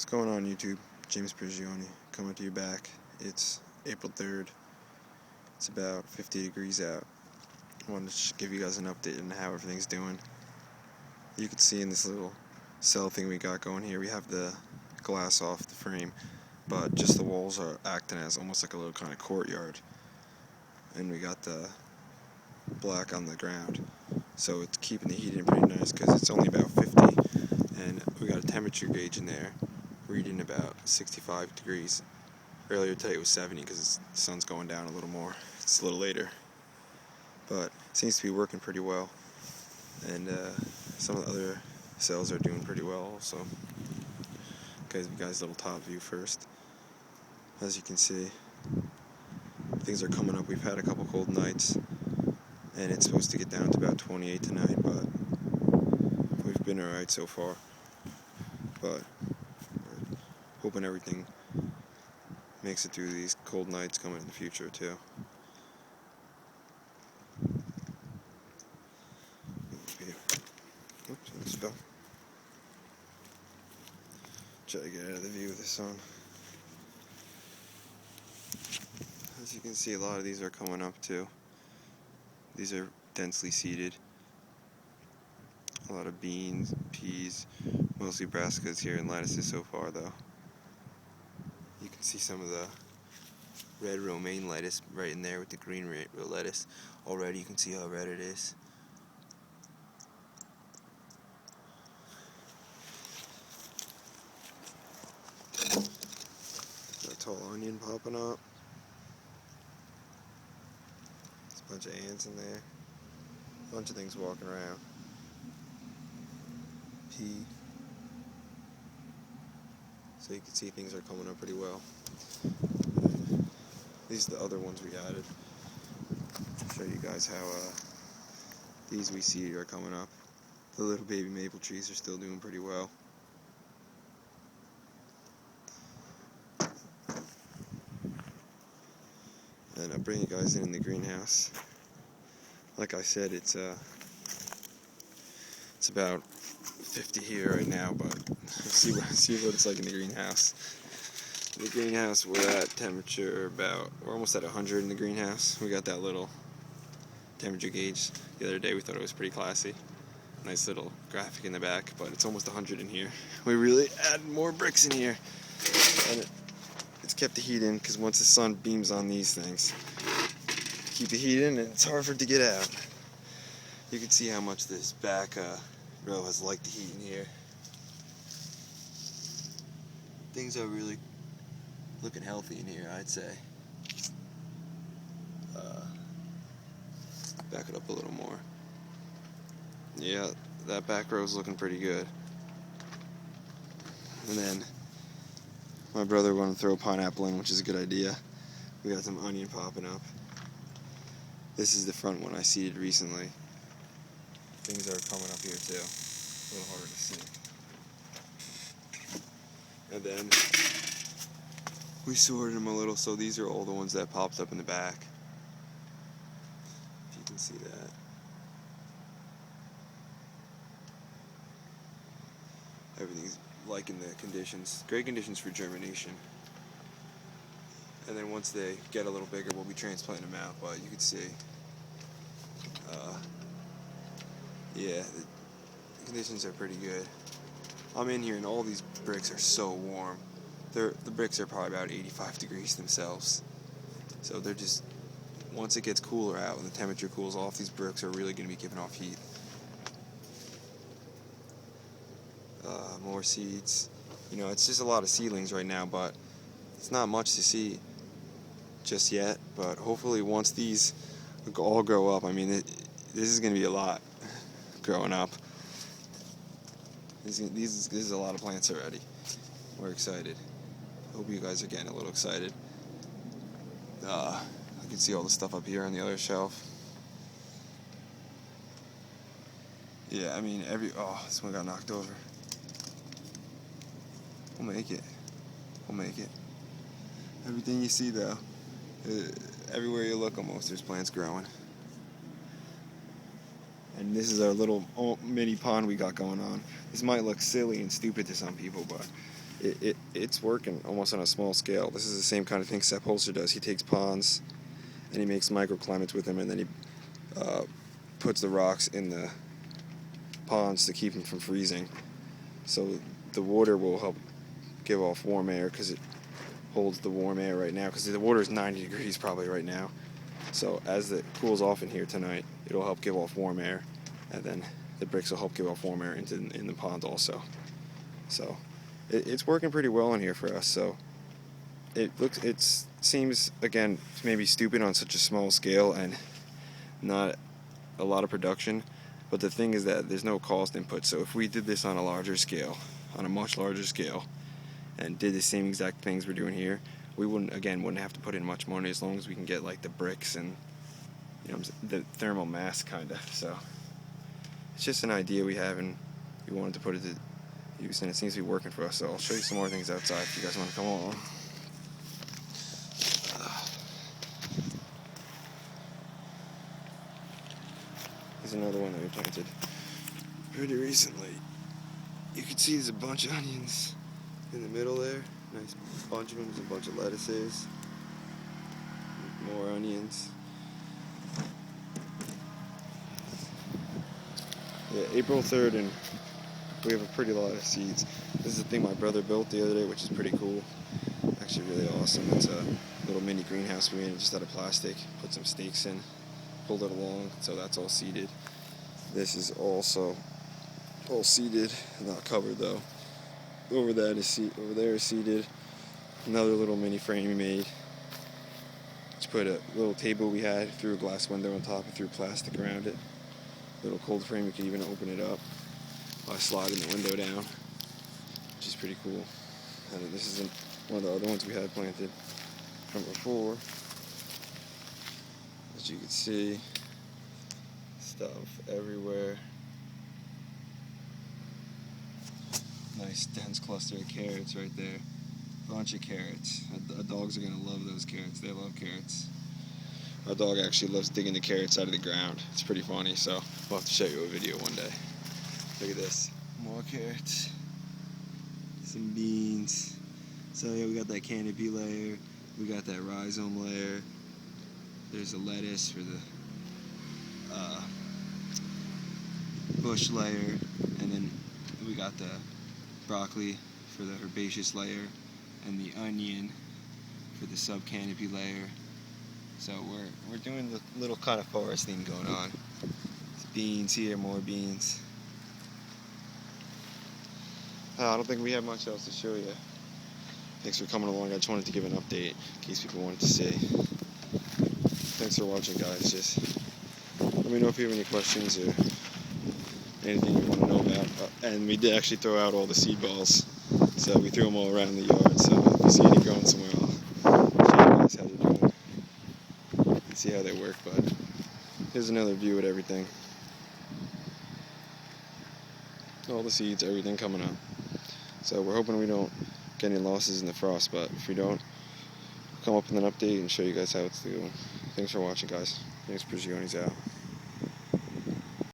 What's going on YouTube? James Prigioni coming to you back. It's April 3rd. It's about 50 degrees out. I wanted to just give you guys an update on how everything's doing. You can see in this little cell thing we got going here, we have the glass off the frame, but just the walls are acting as almost like a little kind of courtyard. And we got the black on the ground. So it's keeping the heat in pretty nice because it's only about 50. And we got a temperature gauge in there reading about 65 degrees. Earlier today it was 70 because the sun's going down a little more. It's a little later. But it seems to be working pretty well. And some of the other cells are doing pretty well also. Give you guys a little top view first. As you can see, things are coming up. We've had a couple cold nights, and it's supposed to get down to about 28 tonight, but we've been alright so far. But we're hoping everything makes it through these cold nights coming in the future too. Oops, I just fell. Try to get out of the view of the sun. As you can see, a lot of these are coming up too. These are densely seeded. A lot of beans, peas, mostly brassicas here, and lettuces so far though. You can see some of the red romaine lettuce right in there with the green real lettuce. Already you can see how red it is. Got a tall onion popping up. There's a bunch of ants in there. A bunch of things walking around. Pea. So you can see things are coming up pretty well. These are the other ones we added. I'll show you guys how these we see are coming up. The little baby maple trees are still doing pretty well. And I'll bring you guys in the greenhouse. Like I said, it's about 50 here right now, but see what it's like in the greenhouse. In the greenhouse, we're at temperature we're almost at 100 in the greenhouse. We got that little temperature gauge the other day. We thought it was pretty classy. Nice little graphic in the back, but it's almost 100 in here. We really added more bricks in here, and it's kept the heat in because once the sun beams on these things, keep the heat in, and it's hard for it to get out. You can see how much this back row has liked the heat in here. Things are really looking healthy in here, I'd say. Back it up a little more. Yeah, that back row is looking pretty good. And then my brother wanted to throw a pineapple in, which is a good idea. We got some onion popping up. This is the front one I seeded recently. Things are coming up here too. A little harder to see. And then we sorted them a little, so these are all the ones that popped up in the back. If you can see that. Everything's liking the conditions. Great conditions for germination. And then once they get a little bigger, we'll be transplanting them out. But you can see, yeah, the conditions are pretty good. I'm in here and all these bricks are so warm. The bricks are probably about 85 degrees themselves. So they're just, once it gets cooler out and the temperature cools off, these bricks are really going to be giving off heat. More seeds. You know, it's just a lot of seedlings right now, but it's not much to see just yet. But hopefully once these all grow up, I mean, this is going to be a lot growing up. This is a lot of plants already. We're excited. Hope you guys are getting a little excited. I can see all the stuff up here on the other shelf. Yeah, I mean, this one got knocked over. We'll make it. We'll make it. Everything you see, though, everywhere you look almost, there's plants growing. And this is our little mini pond we got going on. This might look silly and stupid to some people, but it's working almost on a small scale. This is the same kind of thing Sepp Holzer does. He takes ponds and he makes microclimates with them, and then he puts the rocks in the ponds to keep them from freezing. So the water will help give off warm air because it holds the warm air right now, because the water is 90 degrees probably right now. So as it cools off in here tonight, it'll help give off warm air, and then the bricks will help give off warm air in the pond also. So it's working pretty well in here for us. So it seems, again, maybe stupid on such a small scale and not a lot of production, but the thing is that there's no cost input. So if we did this on a larger scale, on a much larger scale, and did the same exact things we're doing here, we wouldn't have to put in much money, as long as we can get like the bricks and, you know, the thermal mass kind of. So it's just an idea we have, and we wanted to put it to use, and it seems to be working for us. So I'll show you some more things outside if you guys want to come along. Here's another one that we planted pretty recently. You can see there's a bunch of onions in the middle there. Nice bunch of them. There's a bunch of lettuces. More onions. Yeah, April 3rd, and we have a pretty lot of seeds. This is the thing my brother built the other day, which is pretty cool. Actually really awesome. It's a little mini greenhouse we made just out of plastic. Put some stakes in, pulled it along, so that's all seeded. This is also all seeded, not covered though. Over there is seeded. Another little mini frame we made. Just put a little table we had, threw a glass window on top, and threw plastic around it. Little cold frame, you can even open it up by sliding the window down, which is pretty cool. And this is one of the other ones we had planted from before. As you can see, stuff everywhere. Nice dense cluster of carrots right there. Bunch of carrots. Our dogs are gonna love those carrots. They love carrots. Our dog actually loves digging the carrots out of the ground. It's pretty funny, so we'll have to show you a video one day. Look at this. More carrots. Some beans. So yeah, we got that canopy layer. We got that rhizome layer. There's a lettuce for the bush layer. And then we got the broccoli for the herbaceous layer, and the onion for the sub-canopy layer. So we're doing the little kind of forest thing going on. There's beans here, more beans. I don't think we have much else to show you. Thanks for coming along. I just wanted to give an update in case people wanted to see. Thanks for watching, guys. Just let me know if you have any questions or anything you want to know about. And we did actually throw out all the seed balls. So we threw them all around the yard. So if you see any growing somewhere, I'll show you guys how they're doing. And see how they work. But here's another view at everything. All the seeds, everything coming up. So we're hoping we don't get any losses in the frost, but if we don't, we'll come up with an update and show you guys how it's doing. Thanks for watching, guys. James Prigioni's out.